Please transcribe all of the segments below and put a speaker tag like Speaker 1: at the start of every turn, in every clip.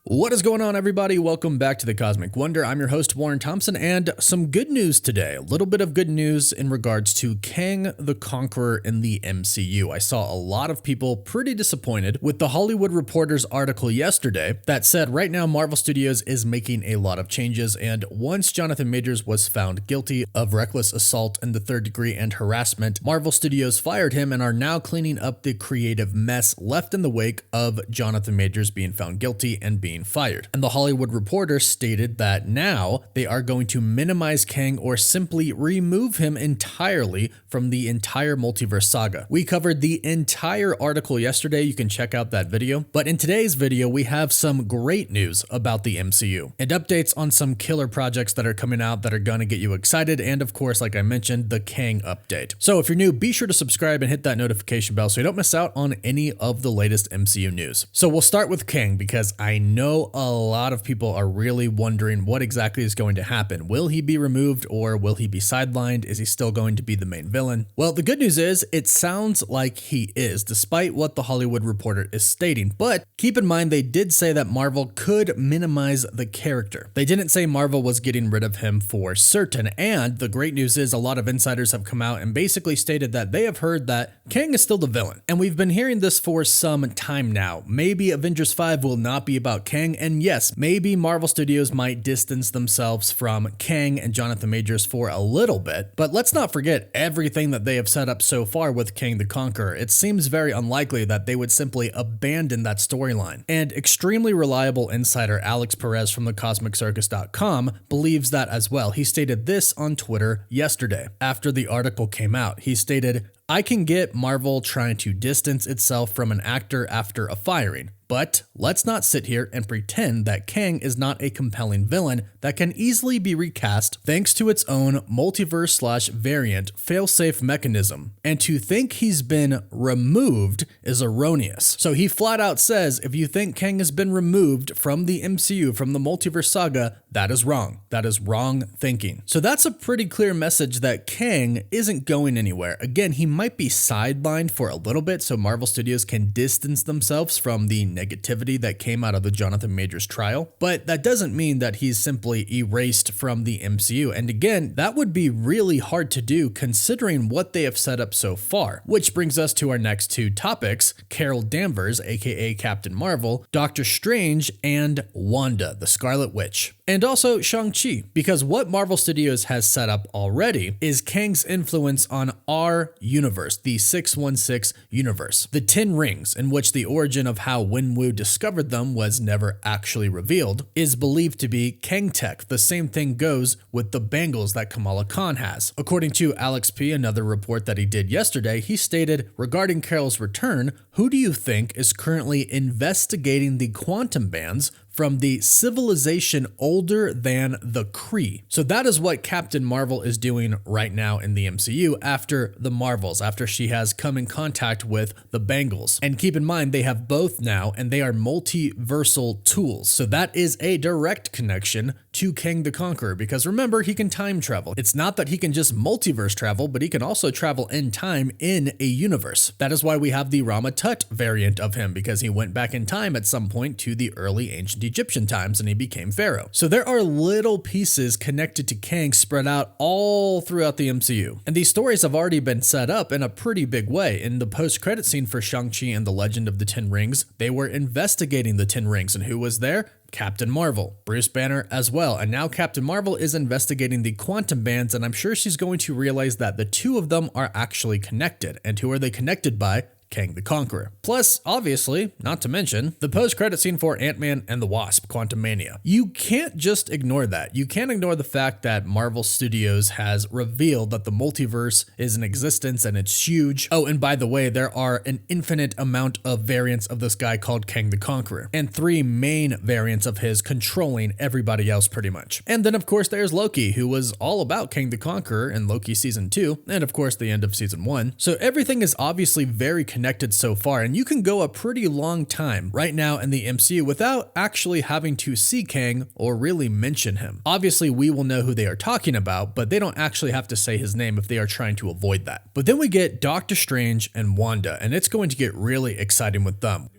Speaker 1: What is going on, everybody? Welcome back to the Cosmic Wonder. I'm your host, Warren Thompson, and some good news today. A little bit of good news in regards to Kang the Conqueror in the MCU. I saw a lot of people pretty disappointed with the Hollywood Reporter's article yesterday that said right now Marvel Studios is making a lot of changes, and once Jonathan Majors was found guilty of reckless assault in the third degree and harassment, Marvel Studios fired him and are now cleaning up the creative mess left in the wake of Jonathan Majors being found guilty and being fired. And the Hollywood Reporter stated that now they are going to minimize Kang or simply remove him entirely from the entire multiverse saga. We covered the entire article yesterday. You can check out that video. But in today's video, we have some great news about the MCU and updates on some killer projects that are coming out that are going to get you excited. And of course, like I mentioned, the Kang update. So if you're new, be sure to subscribe and hit that notification bell so you don't miss out on any of the latest MCU news. So we'll start with Kang because I know a lot of people are really wondering what exactly is going to happen. Will he be removed or will he be sidelined? Is he still going to be the main villain? Well, the good news is it sounds like he is, despite what the Hollywood Reporter is stating. But keep in mind, they did say that Marvel could minimize the character. They didn't say Marvel was getting rid of him for certain. And the great news is a lot of insiders have come out and basically stated that they have heard that Kang is still the villain. And we've been hearing this for some time now. Maybe Avengers 5 will not be about Kang, and yes, maybe Marvel Studios might distance themselves from Kang and Jonathan Majors for a little bit, but let's not forget everything that they have set up so far with Kang the Conqueror. It seems very unlikely that they would simply abandon that storyline. And extremely reliable insider Alex Perez from thecosmiccircus.com believes that as well. He stated this on Twitter yesterday after the article came out. He stated, "I can get Marvel trying to distance itself from an actor after a firing. But let's not sit here and pretend that Kang is not a compelling villain that can easily be recast thanks to its own multiverse/variant failsafe mechanism. And to think he's been removed is erroneous." So he flat out says, if you think Kang has been removed from the MCU, from the multiverse saga, that is wrong. That is wrong thinking. So that's a pretty clear message that Kang isn't going anywhere. Again, he might be sidelined for a little bit so Marvel Studios can distance themselves from the negativity that came out of the Jonathan Majors trial, but that doesn't mean that he's simply erased from the MCU. And again, that would be really hard to do considering what they have set up so far. Which brings us to our next two topics: Carol Danvers, aka Captain Marvel, Doctor Strange, and Wanda, the Scarlet Witch. And also Shang-Chi, because what Marvel Studios has set up already is Kang's influence on our universe, the 616 universe. The 10 rings, in which the origin of how Wenwu discovered them was never actually revealed, is believed to be Kang tech. The same thing goes with the bangles that Kamala Khan has. According to Alex P., another report that he did yesterday, he stated, regarding Carol's return, who do you think is currently investigating the quantum bands from the civilization older than the Kree? So that is what Captain Marvel is doing right now in the MCU after the Marvels, after she has come in contact with the Bangles. And keep in mind, they have both now, and they are multiversal tools. So that is a direct connection to Kang the Conqueror, because remember, he can time travel. It's not that he can just multiverse travel, but he can also travel in time in a universe. That is why we have the Rama Tut variant of him, because he went back in time at some point to the early ancient Egyptian times and he became Pharaoh. So there are little pieces connected to Kang spread out all throughout the MCU. And these stories have already been set up in a pretty big way. In the post-credit scene for Shang-Chi and the Legend of the Ten Rings, they were investigating the Ten Rings, and who was there? Captain Marvel, Bruce Banner as well. And now Captain Marvel is investigating the quantum bands, and I'm sure she's going to realize that the two of them are actually connected. And who are they connected by? Kang the Conqueror. Plus, obviously, not to mention, the post-credit scene for Ant-Man and the Wasp, Quantumania. You can't just ignore that. You can't ignore the fact that Marvel Studios has revealed that the multiverse is in existence and it's huge. Oh, and by the way, there are an infinite amount of variants of this guy called Kang the Conqueror, and 3 main variants of his controlling everybody else pretty much. And then, of course, there's Loki, who was all about Kang the Conqueror in Loki Season 2, and of course, the end of Season 1. So everything is obviously very connected so far, and you can go a pretty long time right now in the MCU without actually having to see Kang or really mention him. Obviously, we will know who they are talking about, but they don't actually have to say his name if they are trying to avoid that. But then we get Doctor Strange and Wanda, and it's going to get really exciting with them.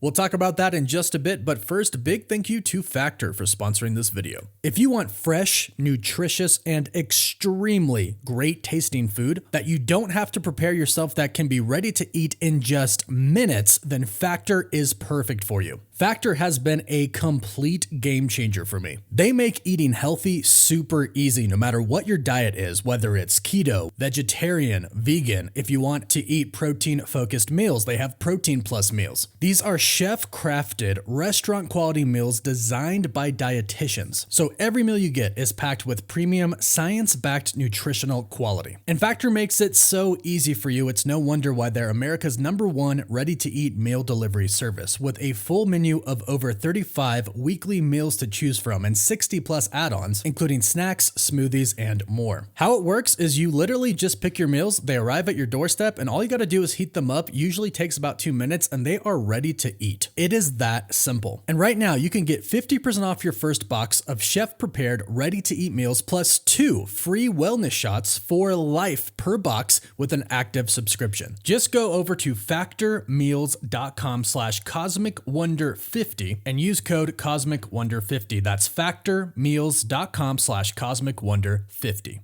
Speaker 1: We'll talk about that in just a bit, but first, big thank you to Factor for sponsoring this video. If you want fresh, nutritious, and extremely great tasting food that you don't have to prepare yourself, that can be ready to eat in just minutes, then Factor is perfect for you. Factor has been a complete game changer for me. They make eating healthy super easy no matter what your diet is, whether it's keto, vegetarian, vegan. If you want to eat protein-focused meals, they have Protein Plus meals. These are chef-crafted, restaurant-quality meals designed by dietitians. So every meal you get is packed with premium, science-backed nutritional quality. And Factor makes it so easy for you, it's no wonder why they're America's #1 ready-to-eat meal delivery service, with a full menu of over 35 weekly meals to choose from and 60 plus add-ons, including snacks, smoothies, and more. How it works is you literally just pick your meals, they arrive at your doorstep, and all you gotta do is heat them up. Usually takes about 2 minutes, and they are ready to eat. It is that simple. And right now, you can get 50% off your first box of chef-prepared, ready-to-eat meals plus 2 free wellness shots for life per box with an active subscription. Just go over to factormeals.com/cosmicwonder50 and use code CosmicWonder50. That's factormeals.com/CosmicWonder50.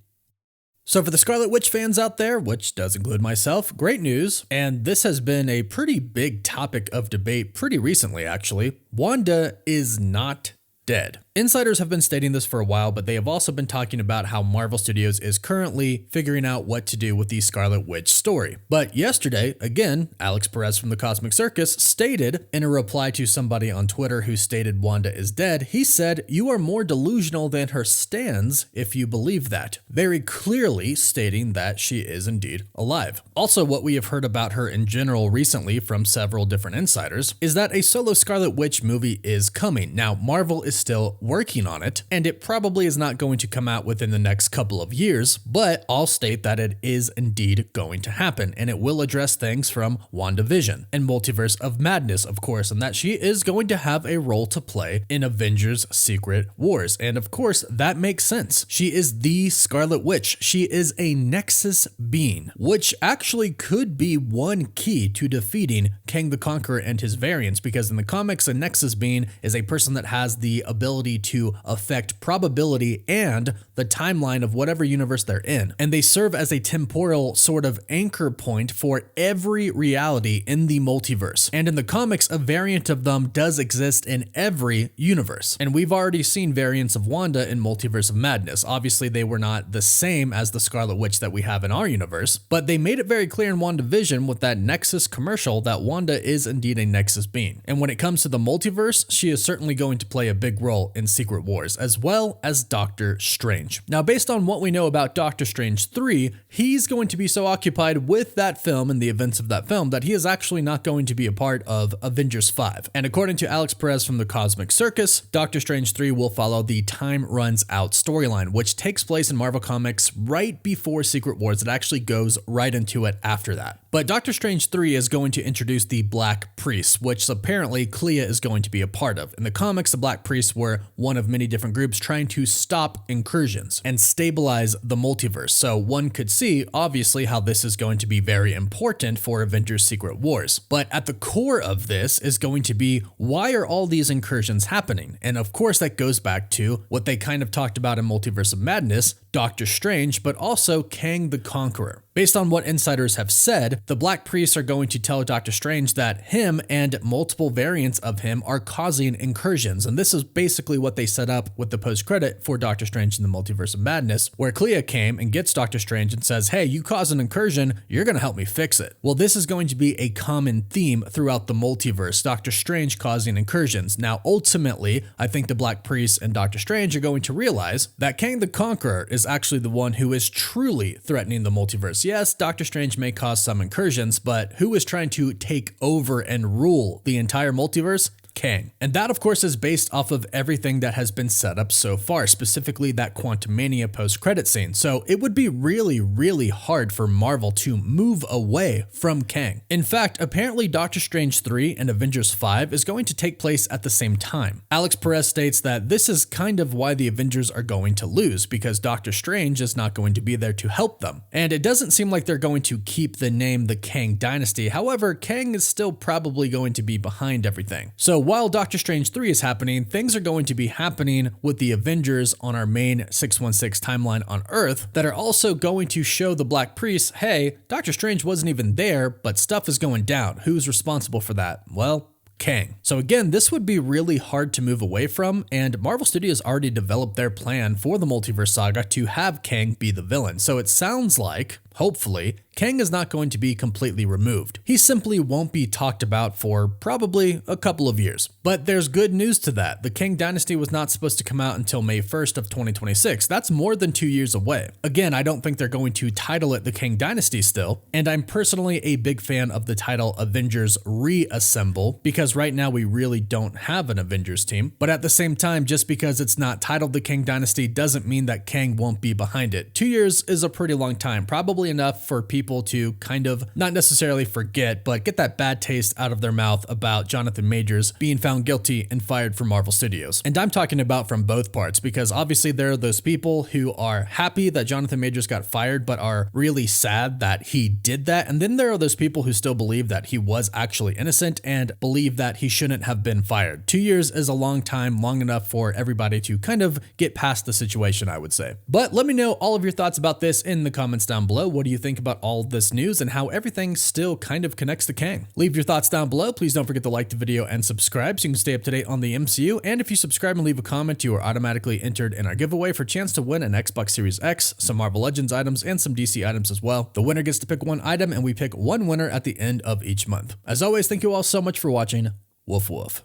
Speaker 1: So for the Scarlet Witch fans out there, which does include myself, great news. And this has been a pretty big topic of debate pretty recently, actually. Wanda is not dead. Insiders have been stating this for a while, but they have also been talking about how Marvel Studios is currently figuring out what to do with the Scarlet Witch story. But yesterday, again, Alex Perez from the Cosmic Circus stated in a reply to somebody on Twitter who stated Wanda is dead, he said, "You are more delusional than her stands if you believe that," very clearly stating that she is indeed alive. Also, what we have heard about her in general recently from several different insiders is that a solo Scarlet Witch movie is coming. Now, Marvel is still working on it, and it probably is not going to come out within the next couple of years, but I'll state that it is indeed going to happen, and it will address things from WandaVision and Multiverse of Madness, of course, and that she is going to have a role to play in Avengers Secret Wars. And of course, that makes sense. She is the Scarlet Witch. She is a Nexus being, which actually could be one key to defeating Kang the Conqueror and his variants, because in the comics, a Nexus being is a person that has the ability to affect probability and the timeline of whatever universe they're in. And they serve as a temporal sort of anchor point for every reality in the multiverse. And in the comics, a variant of them does exist in every universe. And we've already seen variants of Wanda in Multiverse of Madness. Obviously, they were not the same as the Scarlet Witch that we have in our universe, but they made it very clear in WandaVision with that Nexus commercial that Wanda is indeed a Nexus being. And when it comes to the multiverse, she is certainly going to play a big role in Secret Wars, as well as Doctor Strange. Now, based on what we know about Doctor Strange 3, he's going to be so occupied with that film and the events of that film that he is actually not going to be a part of Avengers 5. And according to Alex Perez from the Cosmic Circus, Doctor Strange 3 will follow the Time Runs Out storyline, which takes place in Marvel Comics right before Secret Wars. It actually goes right into it after that. But Doctor Strange 3 is going to introduce the Black Priests, which apparently Clea is going to be a part of. In the comics, the Black Priests were one of many different groups trying to stop incursions and stabilize the multiverse. So one could see, obviously, how this is going to be very important for Avengers Secret Wars. But at the core of this is going to be, why are all these incursions happening? And of course, that goes back to what they kind of talked about in Multiverse of Madness, Doctor Strange, but also Kang the Conqueror. Based on what insiders have said, the Black Priests are going to tell Doctor Strange that him and multiple variants of him are causing incursions. And this is basically what they set up with the post-credit for Doctor Strange in the Multiverse of Madness, where Clea came and gets Doctor Strange and says, "Hey, you caused an incursion, you're going to help me fix it." Well, this is going to be a common theme throughout the multiverse, Doctor Strange causing incursions. Now, ultimately, I think the Black Priests and Doctor Strange are going to realize that Kang the Conqueror is actually the one who is truly threatening the multiverse. Yes, Doctor Strange may cause some incursions, but who is trying to take over and rule the entire multiverse? Kang. And that, of course, is based off of everything that has been set up so far, specifically that Quantumania post-credit scene. So it would be really, really hard for Marvel to move away from Kang. In fact, apparently Doctor Strange 3 and Avengers 5 is going to take place at the same time. Alex Perez states that this is kind of why the Avengers are going to lose, because Doctor Strange is not going to be there to help them. And it doesn't seem like they're going to keep the name the Kang Dynasty. However, Kang is still probably going to be behind everything. So while Doctor Strange 3 is happening, things are going to be happening with the Avengers on our main 616 timeline on Earth that are also going to show the Black Priests, hey, Doctor Strange wasn't even there, but stuff is going down. Who's responsible for that? Well, Kang. So again, this would be really hard to move away from, and Marvel Studios already developed their plan for the Multiverse Saga to have Kang be the villain. So it sounds like, hopefully, Kang is not going to be completely removed. He simply won't be talked about for probably a couple of years. But there's good news to that. The Kang Dynasty was not supposed to come out until May 1st of 2026. That's more than 2 years away. Again, I don't think they're going to title it the Kang Dynasty still, and I'm personally a big fan of the title Avengers Reassemble, because right now we really don't have an Avengers team. But at the same time, just because it's not titled the Kang Dynasty doesn't mean that Kang won't be behind it. 2 years is a pretty long time, probably enough for people to kind of not necessarily forget, but get that bad taste out of their mouth about Jonathan Majors being found guilty and fired from Marvel Studios. And I'm talking about from both parts, because obviously there are those people who are happy that Jonathan Majors got fired, but are really sad that he did that. And then there are those people who still believe that he was actually innocent and believe that he shouldn't have been fired. 2 years is a long time, long enough for everybody to kind of get past the situation, I would say. But let me know all of your thoughts about this in the comments down below. What do you think about all this news and how everything still kind of connects to Kang? Leave your thoughts down below. Please don't forget to like the video and subscribe so you can stay up to date on the MCU. And if you subscribe and leave a comment, you are automatically entered in our giveaway for a chance to win an Xbox Series X, some Marvel Legends items, and some DC items as well. The winner gets to pick one item, and we pick one winner at the end of each month. As always, thank you all so much for watching. Woof woof.